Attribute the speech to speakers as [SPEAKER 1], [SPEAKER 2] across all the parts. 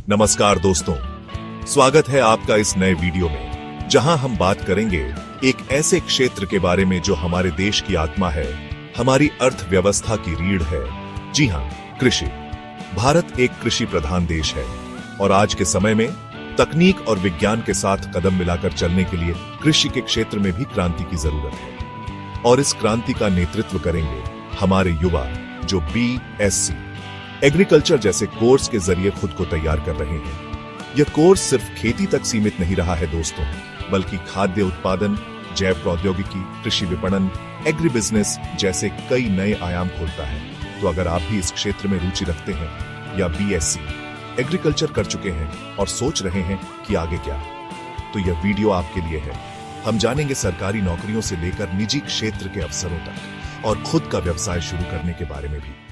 [SPEAKER 1] नमस्कार दोस्तों, स्वागत है आपका इस नए वीडियो में, जहां हम बात करेंगे एक ऐसे क्षेत्र के बारे में जो हमारे देश की आत्मा है, हमारी अर्थव्यवस्था की रीढ़ है। जी हां, कृषि। भारत एक कृषि प्रधान देश है और आज के समय में तकनीक और विज्ञान के साथ कदम मिलाकर चलने के लिए कृषि के क्षेत्र में भी क्रांति की जरूरत है। और इस क्रांति का नेतृत्व करेंगे हमारे युवा, जो BSc एग्रीकल्चर जैसे कोर्स के जरिए खुद को तैयार कर रहे हैं। यह कोर्स सिर्फ खेती तक सीमित नहीं रहा है दोस्तों, बल्कि खाद्य उत्पादन, जैव प्रौद्योगिकी, कृषि विपणन, एग्री बिजनेस जैसे कई नए आयाम खोलता है। तो अगर आप भी इस क्षेत्र में रुचि रखते हैं या BSc एग्रीकल्चर कर चुके हैं और सोच रहे हैं कि आगे क्या, तो यह वीडियो आपके लिए है। हम जानेंगे सरकारी नौकरियों से लेकर निजी क्षेत्र के अवसरों तक और खुद का व्यवसाय शुरू करने के बारे में भी।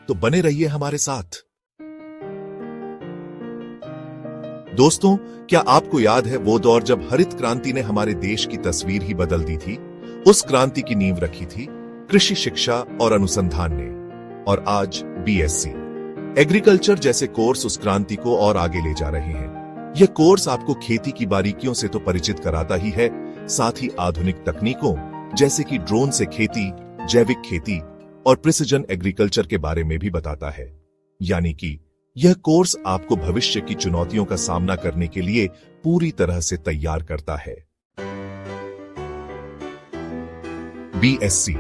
[SPEAKER 1] तो बने रहिए हमारे साथ। दोस्तों, क्या आपको याद है वो दौर जब हरित क्रांति ने हमारे देश की तस्वीर ही बदल दी थी? उस क्रांति की नींव रखी थी कृषि शिक्षा और अनुसंधान ने। और आज BSc एग्रीकल्चर जैसे कोर्स उस क्रांति को और आगे ले जा रहे हैं। यह कोर्स आपको खेती की बारीकियों से तो परिचित कराता ही है, साथ ही आधुनिक तकनीकों जैसे कि ड्रोन से खेती, जैविक खेती और प्रिसिजन एग्रीकल्चर के बारे में भी बताता है। यानी कि यह कोर्स आपको भविष्य की चुनौतियों का सामना करने के लिए पूरी तरह से तैयार करता है। BSc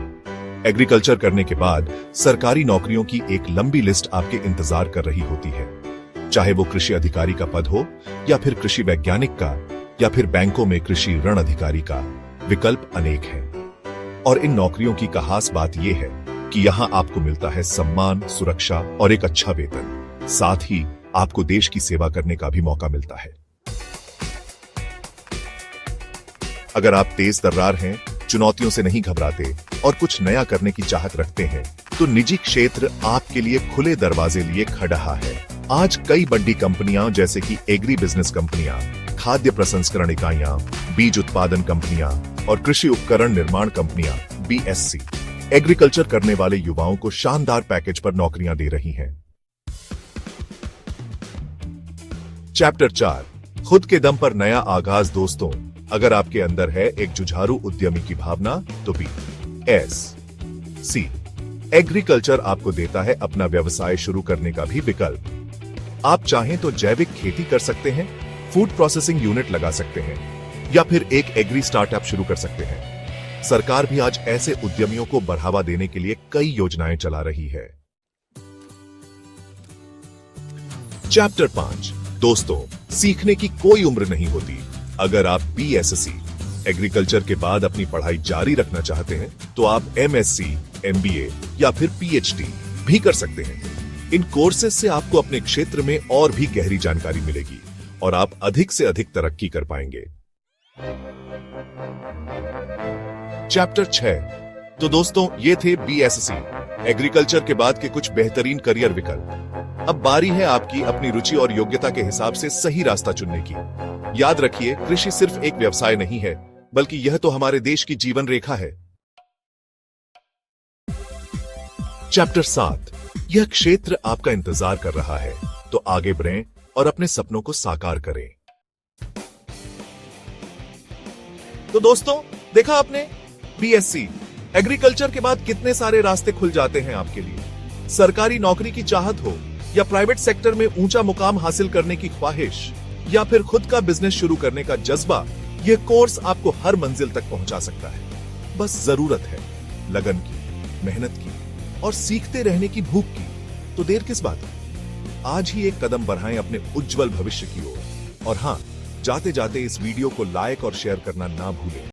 [SPEAKER 1] एग्रीकल्चर करने के बाद सरकारी नौकरियों की एक लंबी लिस्ट आपके इंतजार कर रही होती है। चाहे वो कृषि अधिकारी का पद हो, या फिर कृषि वैज्ञानिक का, या फिर बैंकों में कृषि ऋण अधिकारी का, विकल्प अनेक हैं। और इन नौकरियों की खास बात यह है कि यहां आपको मिलता है सम्मान, सुरक्षा और एक अच्छा वेतन। साथ ही आपको देश की सेवा करने का भी मौका मिलता है। अगर आप तेज तर्रार हैं, चुनौतियों से नहीं घबराते और कुछ नया करने की चाहत रखते हैं, तो निजी क्षेत्र आपके लिए खुले दरवाजे लिए खड़ा है। आज कई बड़ी कंपनियां जैसे कि एग्री बिजनेस कंपनियां, खाद्य प्रसंस्करण इकाइयां, बीज उत्पादन कंपनियां और कृषि उपकरण निर्माण कंपनियां BSc एग्रीकल्चर करने वाले युवाओं को शानदार पैकेज पर नौकरियां दे रही हैं। चैप्टर 4, खुद के दम पर नया आगाज। दोस्तों, अगर आपके अंदर है एक जुझारू उद्यमी की भावना, तो BSc एग्रीकल्चर आपको देता है अपना व्यवसाय शुरू करने का भी विकल्प। आप चाहें तो जैविक खेती कर सकते हैं, फूड प्रोसेसिंग यूनिट लगा सकते हैं, या फिर एक एग्री स्टार्टअप शुरू कर सकते हैं। सरकार भी आज ऐसे उद्यमियों को बढ़ावा देने के लिए कई योजनाएं चला रही है। चैप्टर 5, दोस्तों, सीखने की कोई उम्र नहीं होती। अगर आप BSc एग्रीकल्चर के बाद अपनी पढ़ाई जारी रखना चाहते हैं, तो आप MSc, MBA या फिर PhD भी कर सकते हैं। इन कोर्सेज से आपको अपने क्षेत्र में और भी गहरी जानकारी मिलेगी और आप अधिक से अधिक तरक्की कर पाएंगे। चैप्टर 6, तो दोस्तों, ये थे BSc एग्रीकल्चर के बाद के कुछ बेहतरीन करियर विकल्प। अब बारी है आपकी अपनी रुचि और योग्यता के हिसाब से सही रास्ता चुनने की। याद रखिए, कृषि सिर्फ एक व्यवसाय नहीं है, बल्कि यह तो हमारे देश की जीवन रेखा है। चैप्टर 7, यह क्षेत्र आपका इंतजार कर रहा है, तो आगे बढ़ें और अपने सपनों को साकार करें। तो दोस्तों, देखा आपने, BSc एग्रीकल्चर के बाद कितने सारे रास्ते खुल जाते हैं आपके लिए। सरकारी नौकरी की चाहत हो, या प्राइवेट सेक्टर में ऊंचा मुकाम हासिल करने की ख्वाहिश, या फिर खुद का बिजनेस शुरू करने का जज्बा, यह कोर्स आपको हर मंजिल तक पहुंचा सकता है। बस जरूरत है लगन की, मेहनत की और सीखते रहने की भूख की। तो देर किस बात है, आज ही एक कदम बढ़ाएं अपने उज्जवल भविष्य की ओर। और हां, जाते जाते इस वीडियो को लाइक और शेयर करना ना भूलें।